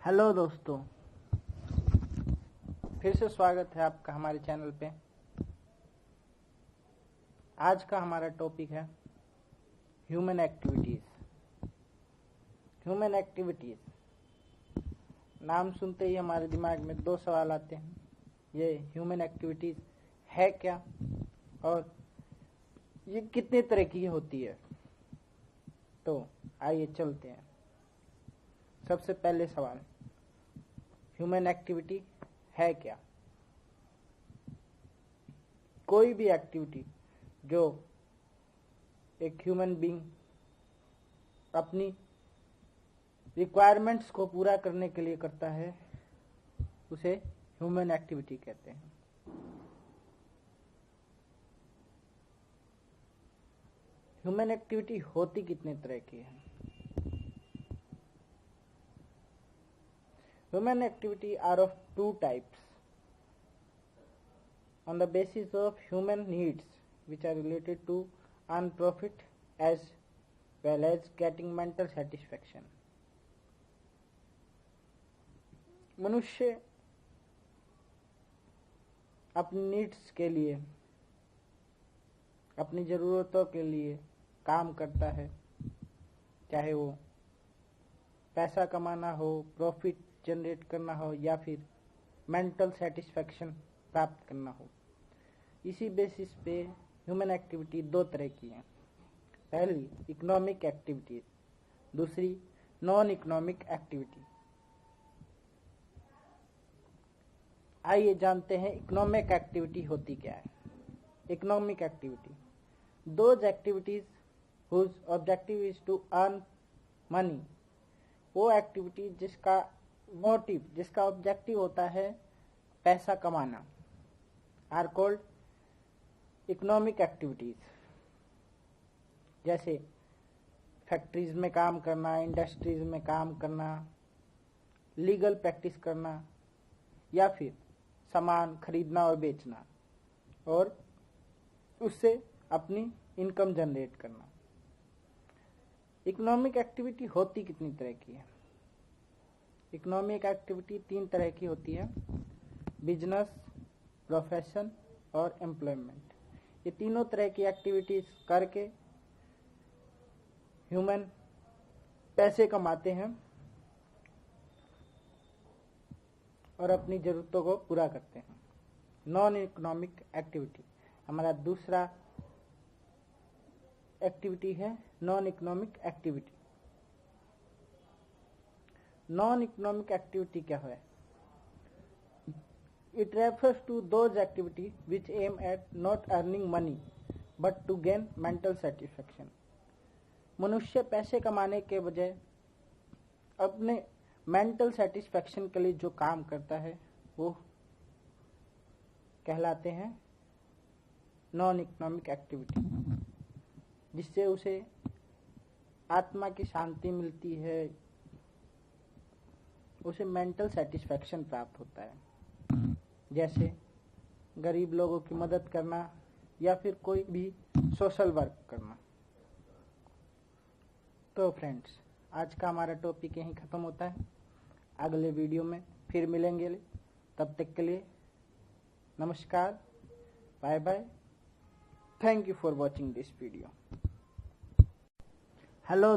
Hello दोस्तों, फिर से स्वागत है आपका हमारे चैनल पे। आज का हमारा टॉपिक है ह्यूमन एक्टिविटीज़। ह्यूमन एक्टिविटीज़ नाम सुनते ही हमारे दिमाग में दो सवाल आते हैं। ये ह्यूमन एक्टिविटीज़ है क्या और ये कितने तरह की होती है। तो आइए चलते हैं। सबसे पहले सवाल, ह्यूमन एक्टिविटी है क्या? कोई भी एक्टिविटी जो एक ह्यूमन बीइंग अपनी रिक्वायरमेंट्स को पूरा करने के लिए करता है, उसे ह्यूमन एक्टिविटी कहते हैं। ह्यूमन एक्टिविटी होती कितने तरह की है? Human activity are of two types on the basis of human needs, which are related to earn profit as well as getting mental satisfaction. मनुष्य अपनी नीड्स के लिए, अपनी ज़रूरतों के लिए काम करता है, चाहे वो पैसा कमाना हो, प्रॉफिट जनरेट करना हो या फिर मेंटल सेटिस्फैक्शन प्राप्त करना हो। इसी बेसिस पे ह्यूमन एक्टिविटी दो तरह की हैं। पहली इकोनॉमिक एक्टिविटी, दूसरी नॉन इकोनॉमिक एक्टिविटी। आइए जानते हैं इकोनॉमिक एक्टिविटी होती क्या है। Economic activity, those activities whose objective is to earn money. वो एक्टिविटी जिसका मोटिव, जिसका ऑब्जेक्टिव होता है पैसा कमाना, आर कॉल्ड इकोनॉमिक एक्टिविटीज। जैसे फैक्ट्रीज में काम करना, इंडस्ट्रीज में काम करना, लीगल प्रैक्टिस करना या फिर सामान खरीदना और बेचना और उससे अपनी इनकम जनरेट करना। इकोनॉमिक एक्टिविटी होती कितनी तरह की है? इकोनॉमिक एक्टिविटी तीन तरह की होती है, बिजनेस, प्रोफेशन और एम्प्लॉयमेंट। ये तीनों तरह की एक्टिविटीज करके ह्यूमन पैसे कमाते हैं और अपनी ज़रूरतों को पूरा करते हैं। नॉन इकोनॉमिक एक्टिविटी हमारा दूसरा एक्टिविटी है, non economic activity. Non economic activity क्या है? It refers to those activity which aim at not earning money but to gain mental satisfaction. मनुष्य पैसे कमाने के बजाय अपने मेंटल सेटिस्फैक्शन के लिए जो काम करता है वो कहलाते हैं नॉन इकोनॉमिक एक्टिविटी, जिससे उसे आत्मा की शांति मिलती है, उसे मेंटल सेटिस्फैक्शन प्राप्त होता है। जैसे गरीब लोगों की मदद करना या फिर कोई भी सोशल वर्क करना। तो फ्रेंड्स, आज का हमारा टॉपिक यहीं ख़त्म होता है। अगले वीडियो में फिर मिलेंगे। तब तक के लिए नमस्कार, bye bye. Thank you for watching this video. Hello